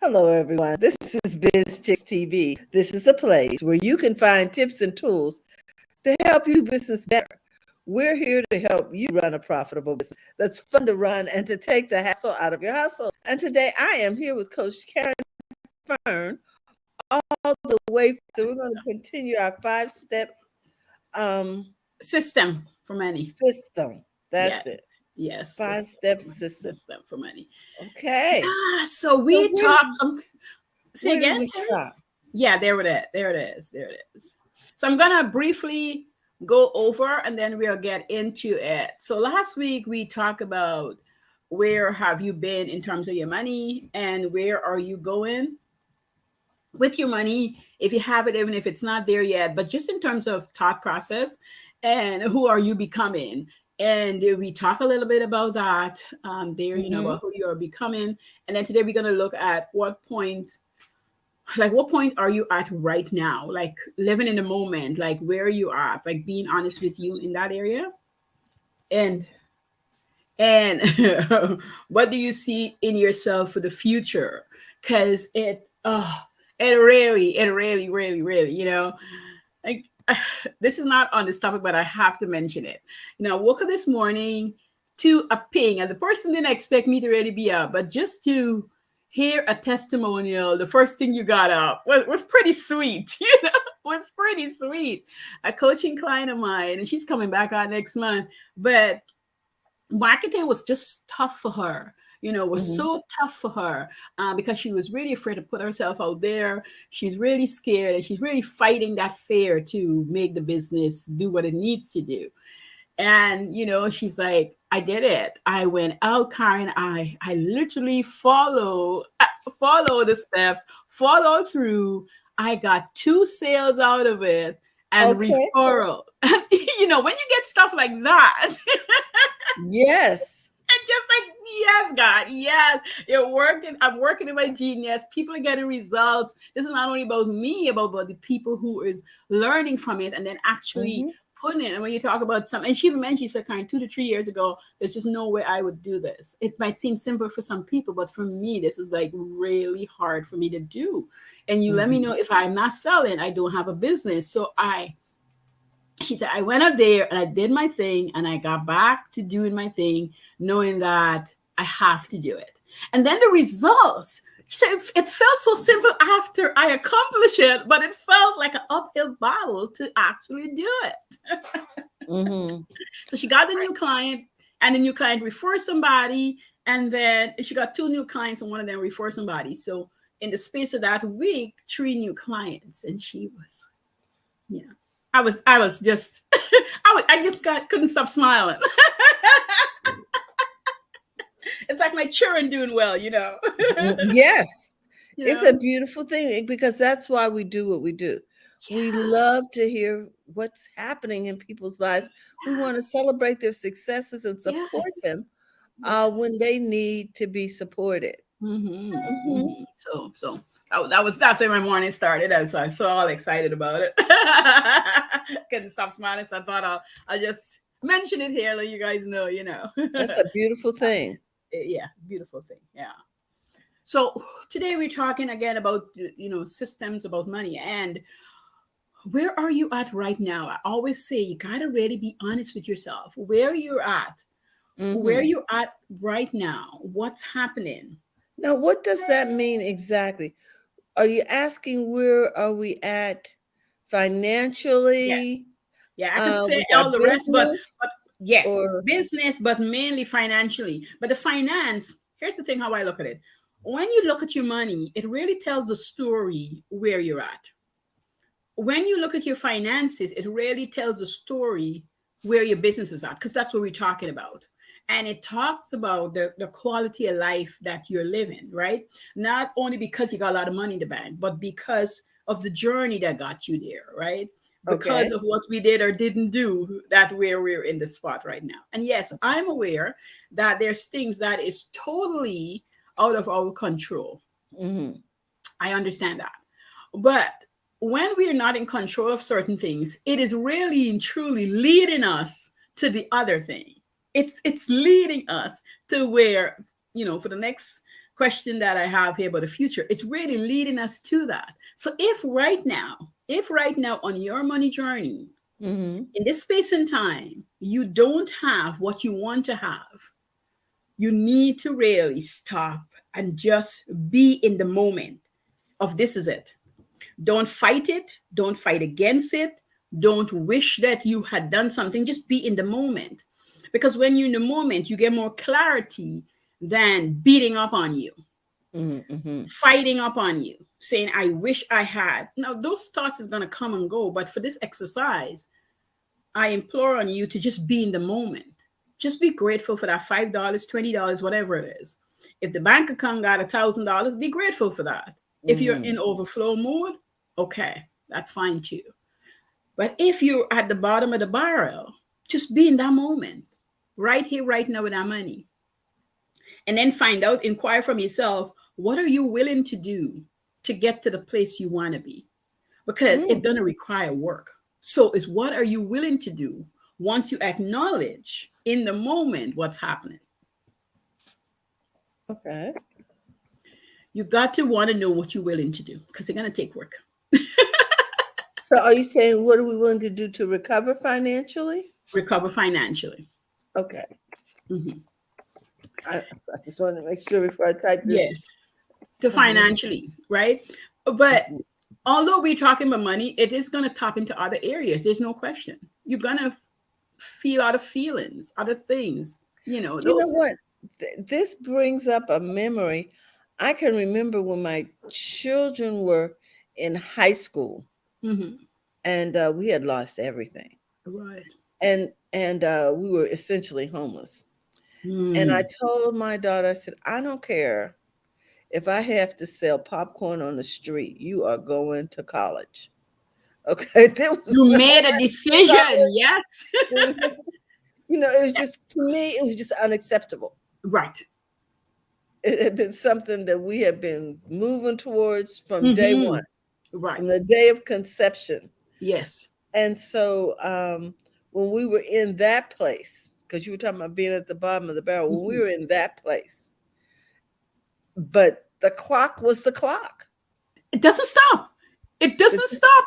Hello, everyone. This is BizChicks TV. This is the place where you can find tips and tools to help you do business better. We're here to help you run a profitable business that's fun to run and to take the hassle out of your hustle. And today I am here with Coach Caren Fern all the way. So we're going to continue our 5-step system for money. System. That's yes. it. Yes. 5-step system. System for money. Okay. So we talked some. Say again. We stop? Yeah, there it is. So I'm gonna briefly go over and then we'll get into it. So last week we talked about where have you been in terms of your money and where are you going with your money if you have it, even if it's not there yet, but just in terms of thought process and who are you becoming. And we talk a little bit about that about who you are becoming. And then today we're going to look at what point are you at right now? Like living in the moment, like where you are, like being honest with you in that area. And what do you see in yourself for the future? Because it really, like this is not on this topic, but I have to mention it. I woke up this morning to a ping, and the person didn't expect me to really be up, but just to hear a testimonial, the first thing you got up was pretty sweet, was pretty sweet. A coaching client of mine, and she's coming back out next month, but marketing was just tough for her. Was so tough for her because she was really afraid to put herself out there. She's really scared and she's really fighting that fear to make the business do what it needs to do. And, she's like, I did it. I went out, Caren. I literally follow the steps, follow through. I got 2 sales out of it and referral. And, when you get stuff like that. Yes. And just like, yes, God, yes, you're working. I'm working in my genius. People are getting results. This is not only about me, about the people who is learning from it and then actually putting it. And when you talk about some, and she even mentioned, she said, kind of 2 to 3 years ago, there's just no way I would do this. It might seem simple for some people, but for me, this is like really hard for me to do. And you let me know if I'm not selling, I don't have a business. So she said, I went out there and I did my thing and I got back to doing my thing, knowing that I have to do it. And then the results, she said, it felt so simple after I accomplished it, but it felt like an uphill battle to actually do it. So she got a new client and the new client referred somebody. And then she got 2 new clients and one of them referred somebody. So in the space of that week, 3 new clients. And she was, I was just, couldn't stop smiling. It's like my children doing well, Yes. It's a beautiful thing because that's why we do what we do. Yeah. We love to hear what's happening in people's lives. We want to celebrate their successes and support them when they need to be supported. So that's where my morning started. I was so all excited about it. Couldn't stop smiling, so I thought I'll just mention it here, let you guys know. That's a beautiful thing. Yeah, beautiful thing. Yeah. So today we're talking again about systems, about money, and where are you at right now? I always say you gotta really be honest with yourself. Where you're at, where you're at right now, what's happening. Now, what does that mean exactly? Are you asking where are we at financially? Yes. Yeah, I could say all the rest, but yes, business, but mainly financially. But the finance, here's the thing how I look at it. When you look at your money, it really tells the story where you're at. When you look at your finances, it really tells the story where your business is at, because that's what we're talking about. And it talks about the quality of life that you're living, right? Not only because you got a lot of money in the bank, but because of the journey that got you there, right? Because of what we did or didn't do, that where we're in the spot right now. And yes, I'm aware that there's things that is totally out of our control. I understand that. But when we are not in control of certain things, it is really and truly leading us to the other thing. It's leading us to where, for the next question that I have here about the future, it's really leading us to that. So if right now on your money journey, Mm-hmm. in this space and time, you don't have what you want to have, you need to really stop and just be in the moment of this is it. Don't fight it. Don't fight against it. Don't wish that you had done something. Just be in the moment. Because when you're in the moment, you get more clarity than beating up on you, Mm-hmm. fighting up on you, saying, I wish I had. Now, those thoughts is going to come and go. But for this exercise, I implore on you to just be in the moment. Just be grateful for that $5, $20, whatever it is. If the bank account got $1,000, be grateful for that. If you're in overflow mode, okay, that's fine too. But if you're at the bottom of the barrel, just be in that moment, right here, right now with that money. And then find out, inquire from yourself, what are you willing to do to get to the place you want to be? Because it's going to require work. So it's what are you willing to do once you acknowledge in the moment what's happening? Okay. You got to want to know what you're willing to do because it's going to take work. So are you saying what are we willing to do to recover financially? Recover financially. Okay. Mm-hmm. I just want to make sure before I type this. Yes. To financially, right? But although we're talking about money, it is going to tap into other areas. There's no question. You're going to feel other feelings, other things. You know what? This brings up a memory. I can remember when my children were in high school, and we had lost everything, right? And we were essentially homeless. And I told my daughter, I said, I don't care if I have to sell popcorn on the street. You are going to college. Okay, you made a decision. Yes. It was just, to me, it was just unacceptable. Right. It had been something that we had been moving towards from day one, right? From the day of conception. Yes. And so when we were in that place, because you were talking about being at the bottom of the barrel, when we were in that place, but the clock was the clock. It doesn't stop. It doesn't stop.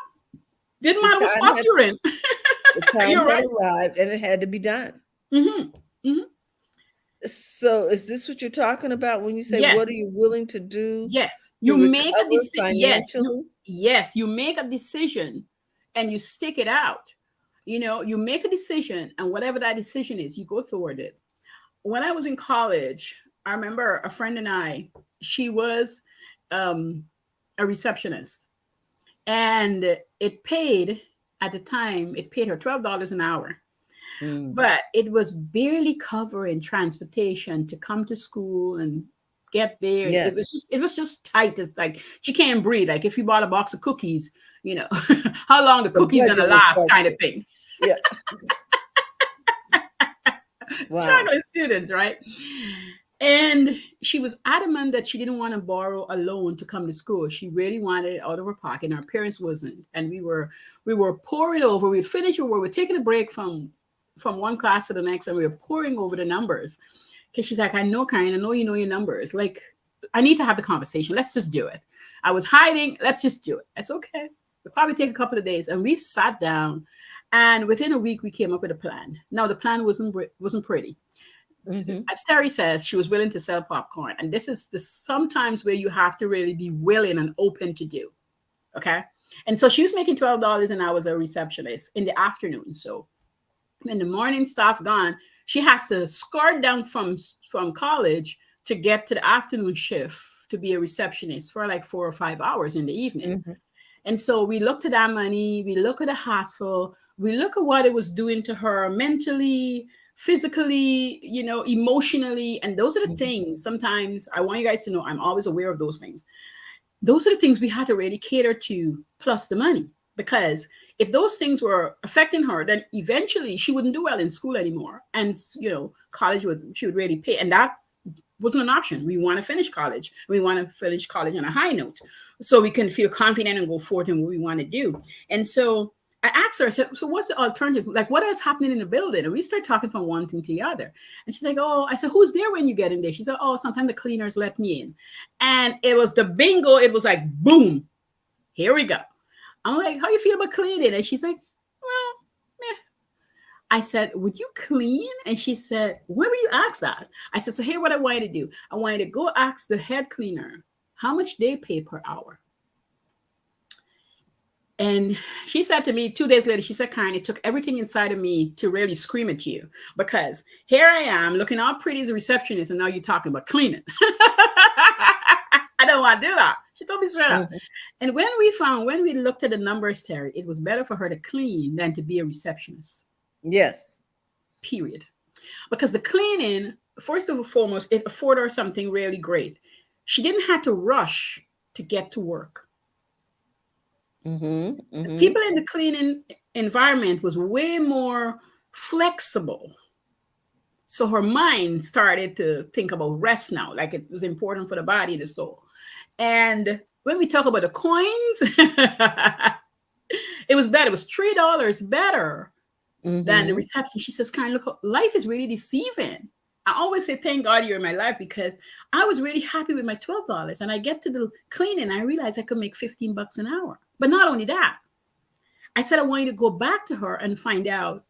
Didn't matter what spot you're in. The time had arrived and it had to be done. So is this what you're talking about when you say, what are you willing to do? Yes. You make a decision. Yes. You make a decision and you stick it out. You make a decision, and whatever that decision is, you go toward it. When I was in college, I remember a friend and I, she was a receptionist, and it paid at the time, it paid her $12 an hour. But it was barely covering transportation to come to school and get there. Yes. It was just tight. It's like she can't breathe. Like if you bought a box of cookies, how long the cookies gonna last, kind of thing. Yeah. Wow. Struggling students, right? And she was adamant that she didn't want to borrow a loan to come to school. She really wanted it out of her pocket, and our parents wasn't. And we were pouring over. We'd finished our work. We're taking a break from one class to the next, and we were pouring over the numbers. Because she's like, I know, Caren, I know you know your numbers. Like, I need to have the conversation. Let's just do it. I was hiding. Let's just do it. That's okay. It'll probably take a couple of days. And we sat down, and within a week, we came up with a plan. Now, the plan wasn't pretty. As Terry says, she was willing to sell popcorn. And this is sometimes where you have to really be willing and open to do. Okay? And so she was making $12 an hour as a receptionist in the afternoon. So when the morning staff gone, she has to skirt down from college to get to the afternoon shift to be a receptionist for like 4 or 5 hours in the evening. And so we looked at that money, we look at the hassle, we look at what it was doing to her mentally, physically, emotionally. And those are the things. Sometimes I want you guys to know I'm always aware of those things. Those are the things we had to really cater to, plus the money. Because if those things were affecting her, then eventually she wouldn't do well in school anymore. And, college she would really pay. And that wasn't an option. We want to finish college. We want to finish college on a high note so we can feel confident and go forth in what we want to do. And so I asked her, I said, so what's the alternative? Like, what is happening in the building? And we start talking from one thing to the other. And she's like, oh, I said, who's there when you get in there? She said, oh, sometimes the cleaners let me in. And it was the bingo. It was like, boom, here we go. I'm like, how you feel about cleaning? And she's like, well, meh. I said, would you clean? And she said, when would you ask that? I said, so here what I want you to do. I want you to go ask the head cleaner how much they pay per hour. And she said to me 2 days later, she said, Caren, it took everything inside of me to really scream at you, because here I am looking all pretty as a receptionist, and now you're talking about cleaning. I don't want to do that. She told me straight up. And when we looked at the numbers, Terry, it was better for her to clean than to be a receptionist. Yes. Period. Because the cleaning, first and foremost, it afforded her something really great. She didn't have to rush to get to work. The people in the cleaning environment was way more flexible. So her mind started to think about rest now, like it was important for the body and the soul. And when we talk about the coins, it was better. It was $3 better than the reception. She says, Karen, look, life is really deceiving. I always say, thank God you're in my life, because I was really happy with my $12. And I get to the cleaning, I realized I could make $15 an hour. But not only that, I said, I want you to go back to her and find out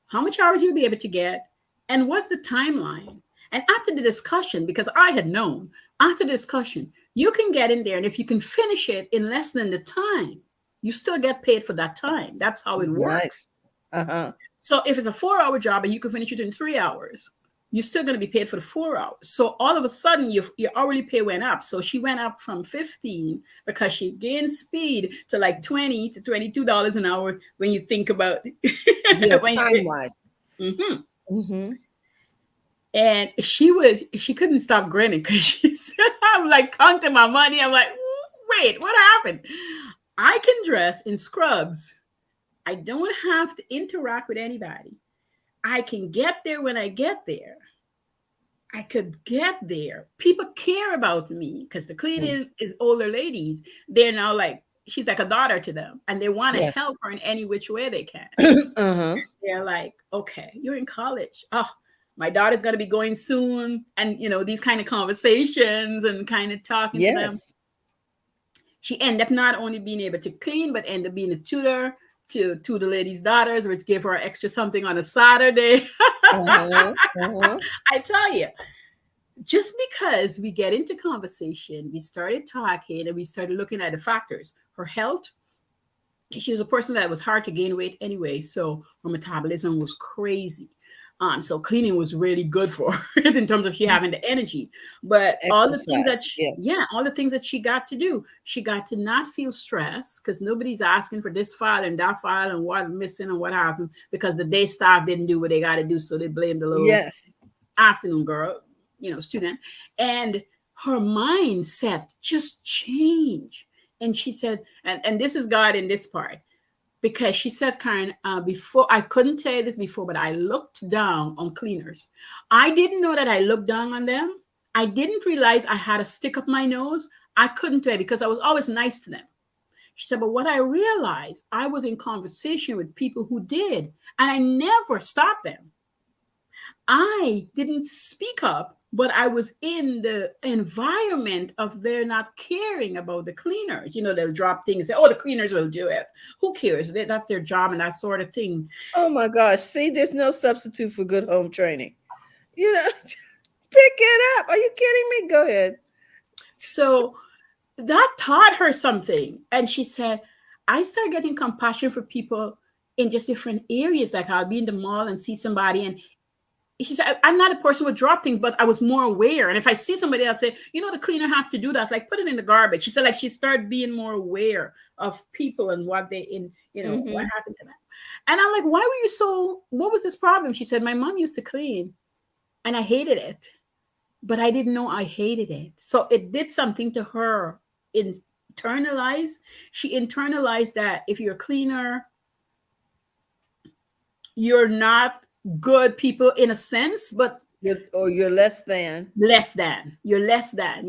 how much hours you'll be able to get and what's the timeline. And after the discussion, because I had known, after the discussion, you can get in there. And if you can finish it in less than the time, you still get paid for that time. That's how it works. Nice. So if it's a 4-hour job and you can finish it in 3 hours, you're still going to be paid for the 4 hours. So all of a sudden, your hourly pay went up. So she went up from 15 because she gained speed to like $20 to $22 an hour when you think about time-wise. And she couldn't stop grinning, because she said, I'm like counting my money. I'm like, wait, what happened? I can dress in scrubs. I don't have to interact with anybody. I can get there when I get there. I could get there. People care about me, because the cleaning is older ladies. They're now like, she's like a daughter to them, and they want to help her in any which way they can. They're like, okay, you're in college. Oh, my daughter's going to be going soon. And, these kind of conversations and kind of talking to them. She ended up not only being able to clean, but ended up being a tutor to two of the ladies' daughters, which gave her extra something on a Saturday. I tell you, just because we get into conversation, we started talking and we started looking at the factors. Her health, she was a person that was hard to gain weight anyway, so her metabolism was crazy. So cleaning was really good for her in terms of she having the energy. But all the things that all the things that she got to do, she got to not feel stressed, because nobody's asking for this file and that file and what missing and what happened, because the day staff didn't do what they got to do, so they blamed the little afternoon girl, student. And her mindset just changed. And she said, and this is God in this part. Because she said, Karen, before, I couldn't tell you this before, but I looked down on cleaners. I didn't know that I looked down on them. I didn't realize I had to stick up my nose. I couldn't tell you, because I was always nice to them. She said, but what I realized, I was in conversation with people who did, and I never stopped them. I didn't speak up, but I was in the environment of they're not caring about the cleaners. They'll drop things, say, oh, the cleaners will do it. Who cares? That's their job and that sort of thing. Oh my gosh. See, there's no substitute for good home training. Pick it up. Are you kidding me? Go ahead. So that taught her something. And she said, I started getting compassion for people in just different areas. Like I'll be in the mall and see somebody, and he said, I'm not a person who would drop things, but I was more aware. And if I see somebody else say, the cleaner has to do that, like put it in the garbage. She said, like, she started being more aware of people and what they what happened to them. And I'm like, what was this problem? She said, my mom used to clean and I hated it, but I didn't know I hated it. So it did something to her. She internalized that if you're a cleaner, you're not good people in a sense, but you're less than. You're less than,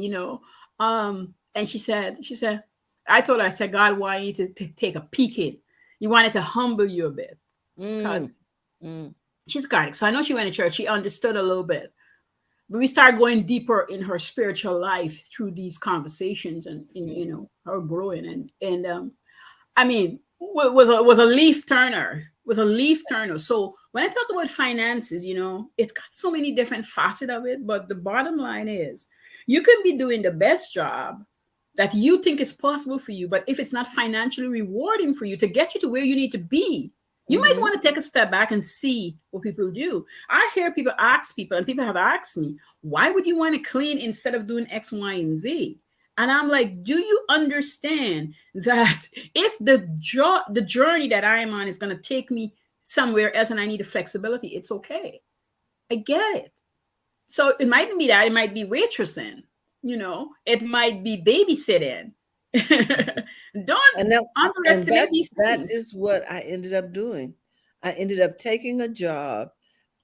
And she said, I told her, I said, God, why you to take a peek in, You wanted to humble you a bit Mm, because mm, she's Catholic. So I know she went to church. She understood a little bit. But we started going deeper in her spiritual life through these conversations and in, mm, her growing. And I mean, was a leaf turner. Was a leaf turner. So when I talk about finances, it's got so many different facets of it. But the bottom line is, you can be doing the best job that you think is possible for you, but if it's not financially rewarding for you to get you to where you need to be, you might mhm, want to take a step back and see what people do. I hear people ask people, and people have asked me, why would you want to clean instead of doing X, Y, and Z? And I'm like, do you understand that if the journey that I am on is going to take me somewhere else and I need the flexibility, it's okay. I get it. So it mightn't be that, it might be waitressing, it might be babysitting. Don't and that and underestimate that these that things. is what I ended up doing. I ended up taking a job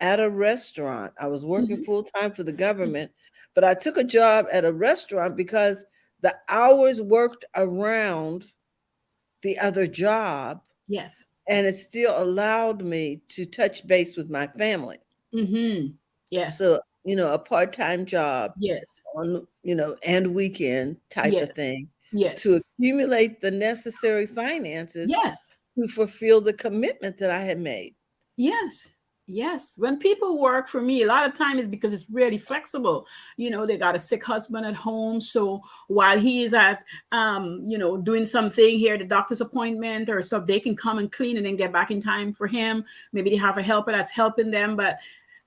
at a restaurant. I was working Mhm. full time for the government, but I took a job at a restaurant because the hours worked around the other job, Yes. and it still allowed me to touch base with my family. Hmm. Yes. So, a part-time job Yes. on, and weekend type of Yes. thing Yes. to accumulate the necessary finances Yes. to fulfill the commitment that I had made. Yes. Yes. When people work for me, a lot of time is because it's really flexible. They got a sick husband at home. So while he is at, doing something here, the doctor's appointment or stuff, they can come and clean and then get back in time for him. Maybe they have a helper that's helping them, but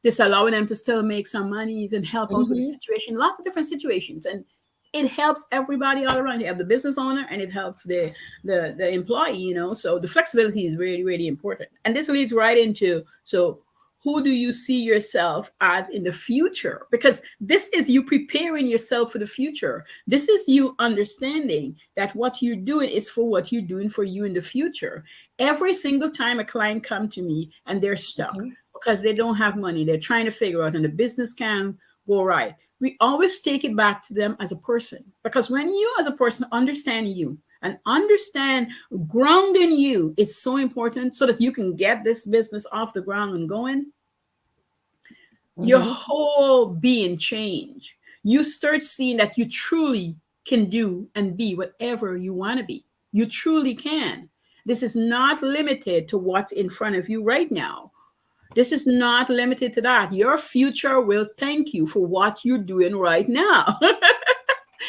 this allowing them to still make some monies and help out with the Mhm, situation, lots of different situations. And it helps everybody all around. You have the business owner and it helps the employee, so the flexibility is really, really important. And this leads right into, so who do you see yourself as in the future? Because this is you preparing yourself for the future. This is you understanding that what you're doing is for what you're doing for you in the future. Every single time a client come to me and they're stuck mhm, because they don't have money, they're trying to figure out and the business can go right, we always take it back to them as a person. Because when you as a person understand you and understand grounding you is so important so that you can get this business off the ground and going, your mhm, whole being change. You start seeing that you truly can do and be whatever you want to be. You truly can. This is not limited to what's in front of you right now. This is not limited to that. Your future will thank you for what you're doing right now.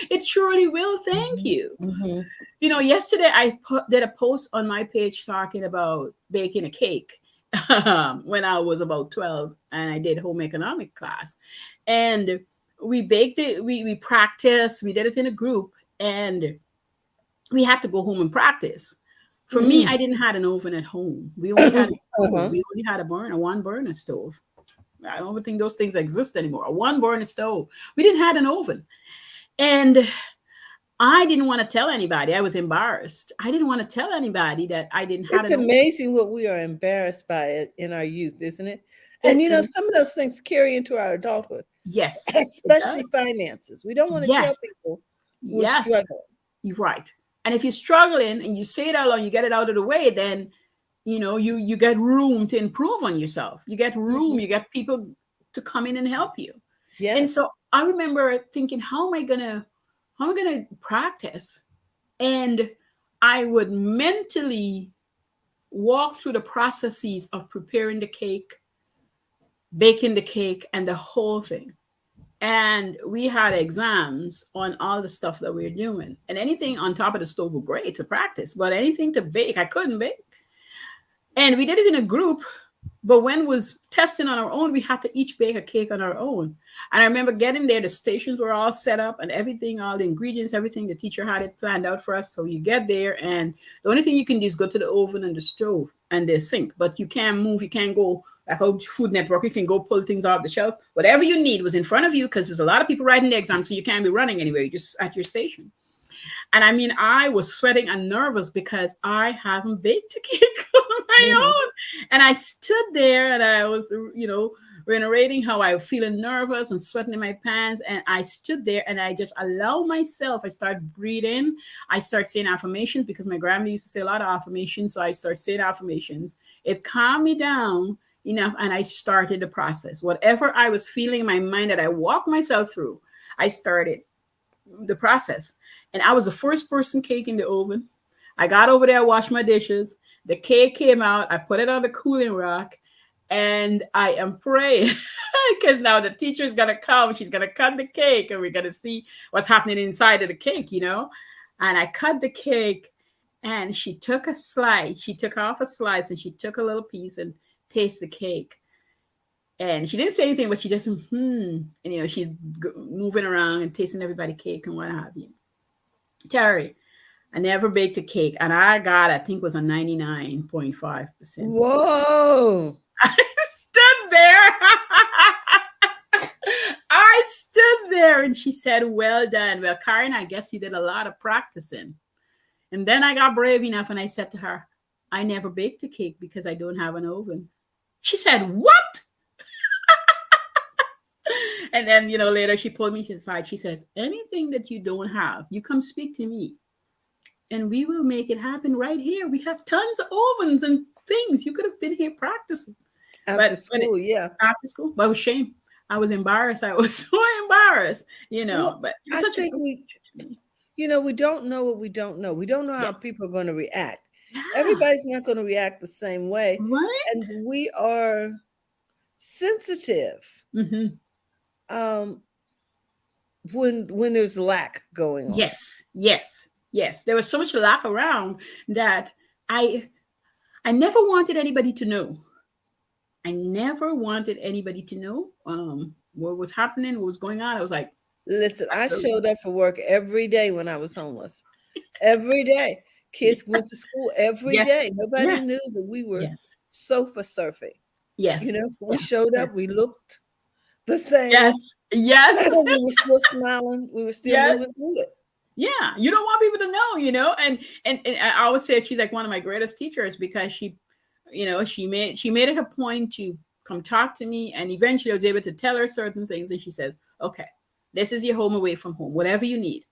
It surely will thank mhm, you. mhm, Yesterday I did a post on my page talking about baking a cake when I was about 12 and I did home economic class. And we baked it, we practiced, we did it in a group, and we had to go home and practice. For me, mhm. I didn't have an oven at home. We only had a stove. Uh-huh. We only had one burner stove. I don't even think those things exist anymore. A one burner stove. We didn't have an oven. And I didn't want to tell anybody. I was embarrassed. I didn't want to tell anybody that I didn't have It's an oven. amazing what we are embarrassed by in our youth, isn't it? And It, and some of those things carry into our adulthood, yes, it especially does. finances. We don't want to tell Yes, people we're yes, struggling. you're right. And if you're struggling and you say it out loud, you get it out of the way, then you get room to improve on yourself. You get room, Mhm. you get people to come in and help you. And so Yes. I remember thinking, how am I gonna practice? And I would mentally walk through the processes of preparing the cake, baking the cake, and the whole thing. And we had exams on all the stuff that we were doing. And anything on top of the stove was great to practice, but anything to bake, I couldn't bake. And we did it in a group, but when was testing on our own, we had to each bake a cake on our own. And I remember getting there, the stations were all set up and everything, all the ingredients, everything, the teacher had it planned out for us. So you get there and the only thing you can do is go to the oven and the stove and the sink, but you can't move, you can't go like a Food Network, you can go pull things off the shelf. Whatever you need was in front of you because there's a lot of people writing the exam, so you can't be running anywhere, you're just at your station. And I mean, I was sweating and nervous because I haven't baked a cake on my Mhm. own. And I stood there and I was, narrating how I was feeling nervous and sweating in my pants. And I stood there and I just allowed myself. I started breathing. I started saying affirmations because my grandmother used to say a lot of affirmations. So I started saying affirmations. It calmed me down enough, and I started the process. Whatever I was feeling in my mind that I walked myself through, I started the process. And I was the first person cake in the oven. I got over there, washed my dishes. The cake came out. I put it on the cooling rack, and I am praying because now the teacher's gonna come. She's gonna cut the cake, and we're gonna see what's happening inside of the cake, you know. And I cut the cake, and she took a slice. She took off a slice, and she took a little piece and tasted the cake. And she didn't say anything, but she just and you know she's moving around and tasting everybody cake and what have you. Terry, I never baked a cake, and I think it was a 99.5%. Whoa. I stood there. I stood there, and she said, "Well done." Well, Caren, I guess you did a lot of practicing. And then I got brave enough, and I said to her, "I never baked a cake because I don't have an oven." She said, "What?" And then, you know, later she pulled me aside. She says, "Anything that you don't have, you come speak to me, and we will make it happen right here. We have tons of ovens and things. You could have been here practicing." After school, yeah. After school, but with shame. I was embarrassed. I was so embarrassed, you know. Well, but I think we don't know what we don't know. We don't know how Yes. people are going to react. Yeah. Everybody's not going to react the same way. Right. And we are sensitive Mm-hmm. when there's lack going on. Yes. Yes. Yes. There was so much lack around that I never wanted anybody to know. I never wanted anybody to know what was happening, what was going on. I was like, Listen, I showed up for work every day when I was homeless. Every day. Kids went to school every Yes. day. Nobody Yes. knew that we were Yes. sofa surfing. Yes. You know, when we Yeah. showed up, we looked the same. Yes. Yes. We were still smiling. We were still Yes. moving through it. Yeah. You don't want people to know, you know, and I always say she's like one of my greatest teachers because she, you know, she made it a point to come talk to me, and eventually I was able to tell her certain things, and she says, "Okay, this is your home away from home. Whatever you need."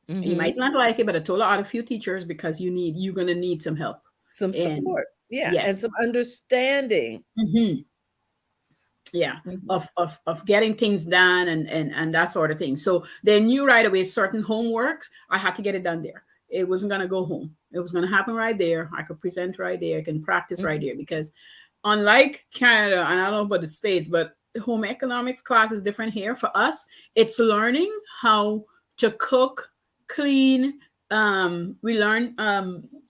Mm-hmm. You might not like it, but I told her out a few teachers because you're gonna need some help, some support, yeah, yes. and some understanding. Mm-hmm. Yeah, Mm-hmm. of getting things done and that sort of thing. So they knew right away certain homeworks I had to get it done there. It wasn't gonna go home. It was gonna happen right there. I could present right there. I can practice right there because unlike Canada, and I don't know about the States, but home economics class is different here. For us, it's learning how to cook, clean. We learn,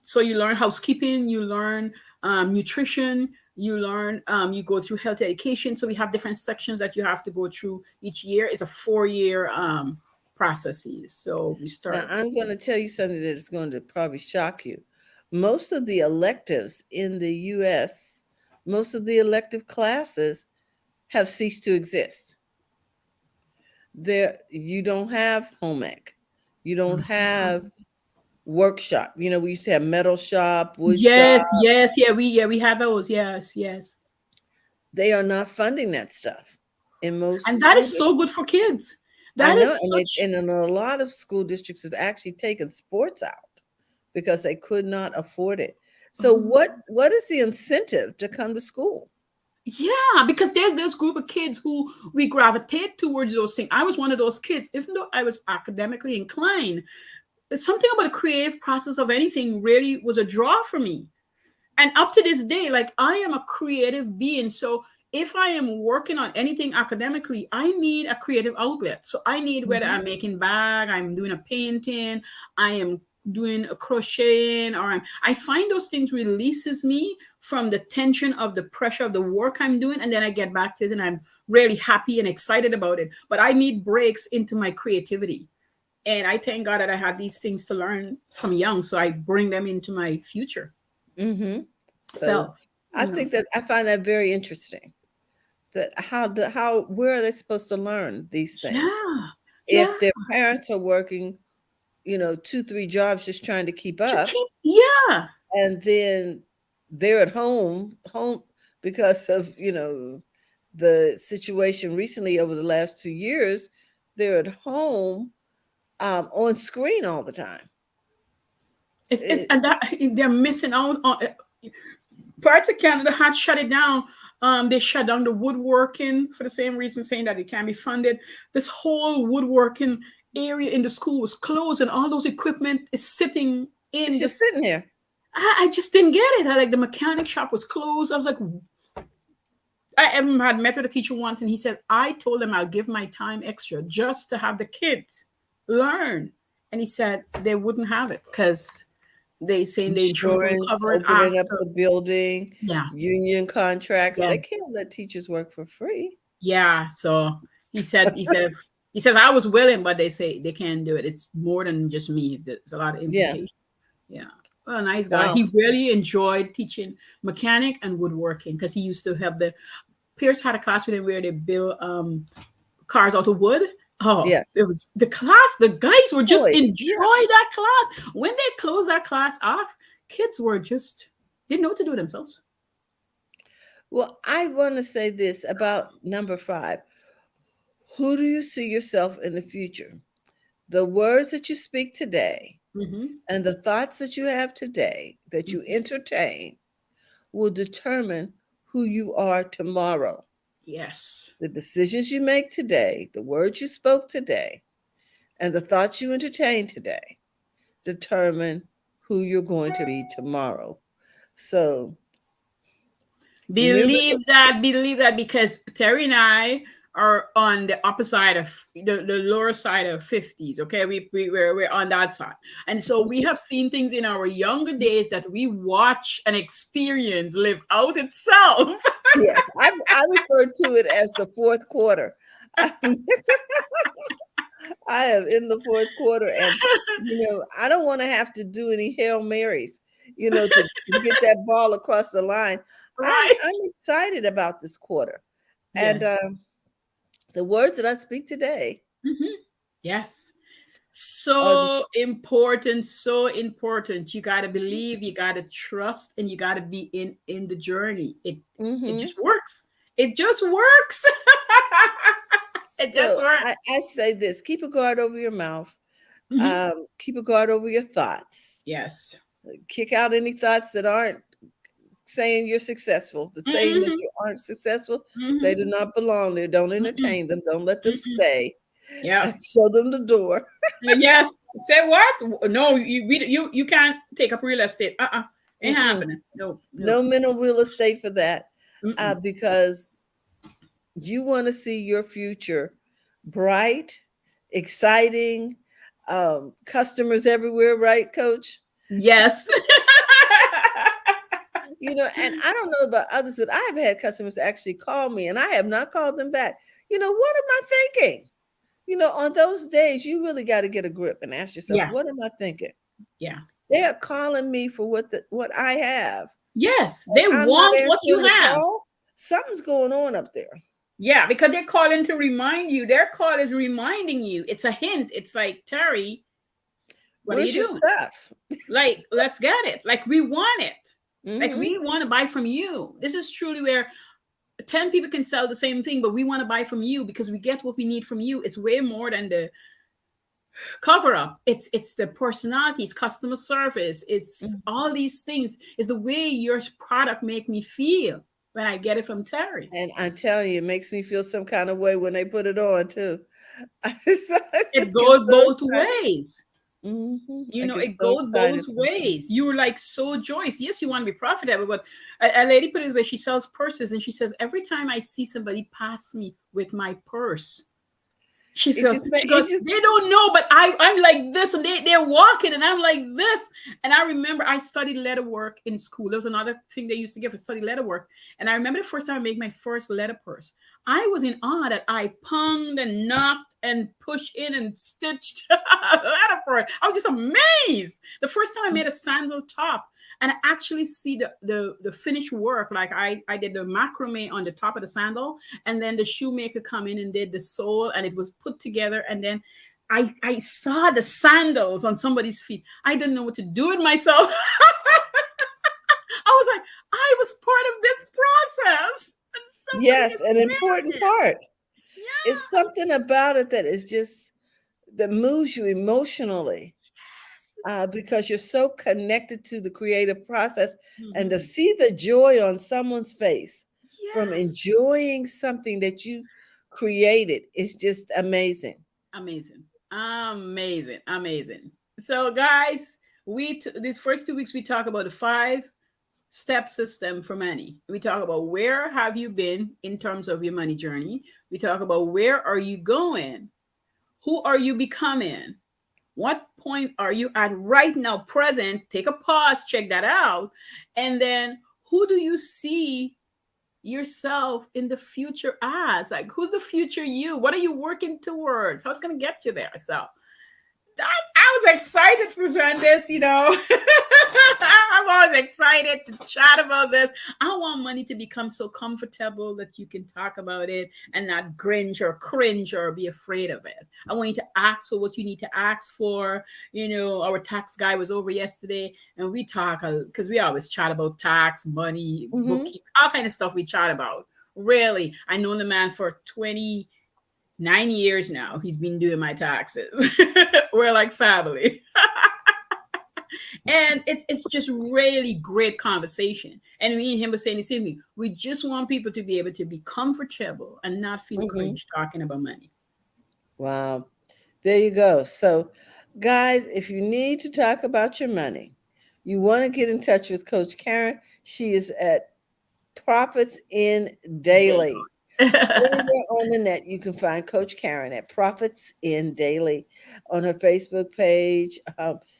so you learn housekeeping, you learn nutrition, you learn, you go through health education. So we have different sections that you have to go through each year. It's a 4-year processes. So we start. Now, I'm going to tell you something that is going to probably shock you. Most of the electives in the U.S., most of the elective classes have ceased to exist. There, you don't have home ec. You don't have workshop. You know, we used to have metal shop, wood Yes, shop. yes, we have those. Yes, yes. They are not funding that stuff in most And that school is so good for kids. I That know, is such. and a lot of school districts have actually taken sports out because they could not afford it. So what is the incentive to come to school? Yeah, because there's this group of kids who we gravitate towards those things. I was one of those kids, even though I was academically inclined. Something about the creative process of anything really was a draw for me. And up to this day, like I am a creative being. So if I am working on anything academically, I need a creative outlet. So I need whether I'm making bag, I'm doing a painting, I am doing a crocheting, or I find those things releases me from the tension of the pressure of the work I'm doing, and then I get back to it and I'm really happy and excited about it. But I need breaks into my creativity. And I thank God that I had these things to learn from young, so I bring them into my future. Mm-hmm. So I think that I find that very interesting. That how where are they supposed to learn these things if their parents are working, 2-3 jobs just trying to keep up, and then they're at home because of the situation recently over the last 2 years, they're at home on screen all the time. It's and that they're missing out on parts of Canada had shut it down. They shut down the woodworking for the same reason, saying that it can't be funded. This whole woodworking area in the school was closed, and all those equipment is sitting It's in just this. sitting there. I just didn't get it. Like the mechanic shop was closed. I was like, I had met with a teacher once, and he said, I told him I'll give my time extra just to have the kids learn. And he said they wouldn't have it because they saying the insurance will Insurance, cover it opening up after. the building, Yeah. union contracts. Yeah. They can't let teachers work for free. Yeah. So he says, I was willing, but they say they can't do it. It's more than just me. There's a lot of Yeah. implication. Yeah. Well, nice guy. Wow. He really enjoyed teaching mechanic and woodworking because he used to have Pierce had a class with him where they build cars out of wood. Oh, Yes. it was the class. The guys were just Boys, enjoy yeah. that class. When they closed that class off, kids were just didn't know what to do with themselves. Well, I want to say this about number 5. Who do you see yourself in the future? The words that you speak today and the thoughts that you have today that you entertain will determine who you are tomorrow. Yes. The decisions you make today, the words you spoke today, and the thoughts you entertain today determine who you're going to be tomorrow. So Believe that because Terry and I are on the upper side of the lower side of 50s. Okay, we're on that side, and so we have seen things in our younger days that we watch and experience live out itself. Yes, I refer to it as the fourth quarter. I am in the fourth quarter, and I don't want to have to do any Hail Marys, to get that ball across the line. Right. I'm excited about this quarter, Yes. and the words that I speak today. Yes. So important. You got to believe, you got to trust, and you got to be in the journey. It just works. It just works. It just works. I say this: keep a guard over your mouth. Keep a guard over your thoughts. Yes. Kick out any thoughts that aren't saying you're successful, saying that you aren't successful. They do not belong there. Don't entertain them. Don't let them stay. Yeah. Show them the door. Yes. Say what? No, you can't take up real estate. Ain't happening. No mental real estate for that. Because you want to see your future bright, exciting, customers everywhere, right, Coach? Yes. And I don't know about others, but I have had customers actually call me and I have not called them back. What am I thinking? On those days, you really got to get a grip and ask yourself, what am I thinking? Yeah. They are calling me for what I have. Yes. They want what you have. Something's going on up there. Yeah, because they're calling to remind you. Their call is reminding you. It's a hint. It's like, Terry, where's your stuff? Like, let's get it. Like, we want it. Like, we want to buy from you. This is truly where 10 people can sell the same thing, but we want to buy from you because we get what we need from you. It's way more than the cover up. It's the personalities, customer service. It's all these things. It's the way your product make me feel when I get it from Terry. And I'm telling you, it makes me feel some kind of way when they put it on too. It goes both ways. It goes both ways. You're like so Joyce. Yes, you want to be profitable, but a lady put it away. She sells purses, and she says every time I see somebody pass me with my purse, she goes, they don't know, but I'm like this, and they're walking, and I'm like this. And I remember I studied letter work in school. There was another thing they used to give us, study letter work. And I remember the first time I made my first letter purse. I was in awe that I punged and knocked and pushed in and stitched a letter purse. I was just amazed. The first time I made a sandal top, and I actually see the finished work. Like I did the macrame on the top of the sandal, and then the shoemaker come in and did the sole, and it was put together. And then I saw the sandals on somebody's feet. I didn't know what to do with myself. I was like, I was part of this process. And somebody Yes, an important experience. part. It's Yeah. something about it that is just that moves you emotionally, because you're so connected to the creative process, and to Mhm. see the joy on someone's face from Yes. enjoying something that you created is just amazing. Amazing. Amazing. Amazing. So guys, these first 2 weeks we talk about the 5 step system for money. We talk about where have you been in terms of your money journey. We talk about where are you going? Who are you becoming? What point are you at right now, present? Take a pause, check that out. And then who do you see yourself in the future as? Like, who's the future you? What are you working towards? How's it going to get you there? So, I was excited to present this, I'm always excited to chat about this. I want money to become so comfortable that you can talk about it and not cringe or be afraid of it. I want you to ask for what you need to ask for. Our tax guy was over yesterday and we talk because we always chat about tax, money, Hmm. bookkeeping, all kind of stuff we chat about. Really, I known the man for 29 years now. He's been doing my taxes. We're like family. And it's just really great conversation. And me and him were saying the same thing. We just want people to be able to be comfortable and not feel Hmm. cringe talking about money. Wow. There you go. So, guys, if you need to talk about your money, you want to get in touch with Coach Caren. She is at Profits in Daily. Anywhere on the net, you can find Coach Caren at Profits in Daily on her Facebook page.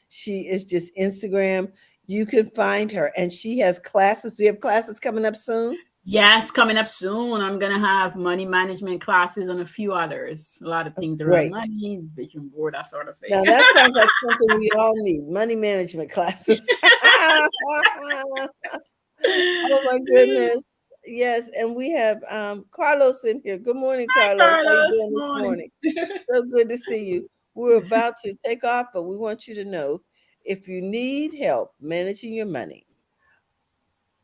She is just Instagram. You can find her, and she has classes. Do you have classes coming up soon? Yes, coming up soon. I'm gonna have money management classes and a few others. A lot of things around Great. money, vision board, that sort of thing. Now that sounds like something we all need, money management classes. Oh my goodness. Yes, and we have Carlos in here. Good morning, Hi, Carlos. How you Carlos. doing this Morning. morning? So good to see you. We're about to take off, but we want you to know if you need help managing your money,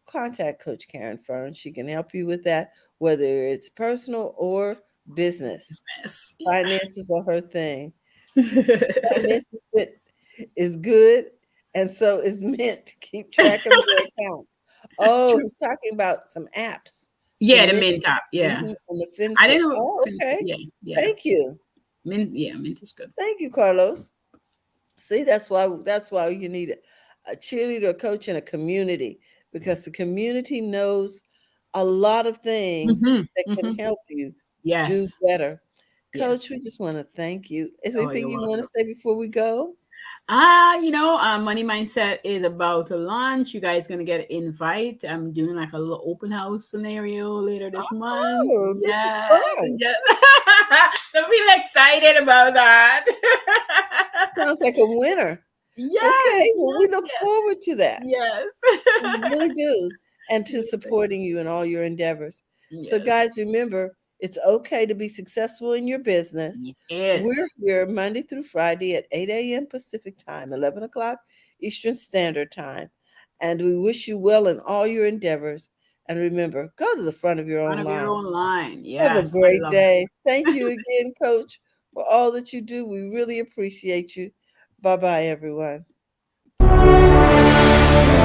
contact Coach Caren Fern. She can help you with that, whether it's personal or business. Business. Finances are her thing. Yeah. Financial fit is good, and so is Mint. Keep track of your account. Oh, True. he's talking about some apps. The Yeah, the Mint, mint app. Yeah. and the I FinFit. didn't know. Oh, okay. Yeah, yeah. Thank you. Mint, yeah, mint is good. Thank you, Carlos. See, that's why you need a cheerleader, a coach, and a community, because the community knows a lot of things Mm-hmm. that can Mm-hmm. help you do Yes. better. Coach, Yes. we just want to thank you. Is there Oh, anything you're you want to welcome. say before we go? Money mindset is about to launch. You guys gonna get an invite. I'm doing like a little open house scenario later this month. Oh, this is Yes, fun. and just so feel excited about that. Sounds like a winner. Yes, Okay, well, we yes, look yes, forward to that. We yes. really do. And to Yeah, supporting you in all your endeavors. So, yes, guys, remember, it's okay to be successful in your business. yes. We're here Monday through Friday at 8 a.m. Pacific time, 11 o'clock Eastern Standard Time. And we wish you well in all your endeavors. And remember, go to the front of your Front own of your line. own line. Have a Yes, I great love day. Thank you again, Coach, for all that you do. We really appreciate you. Bye bye, everyone.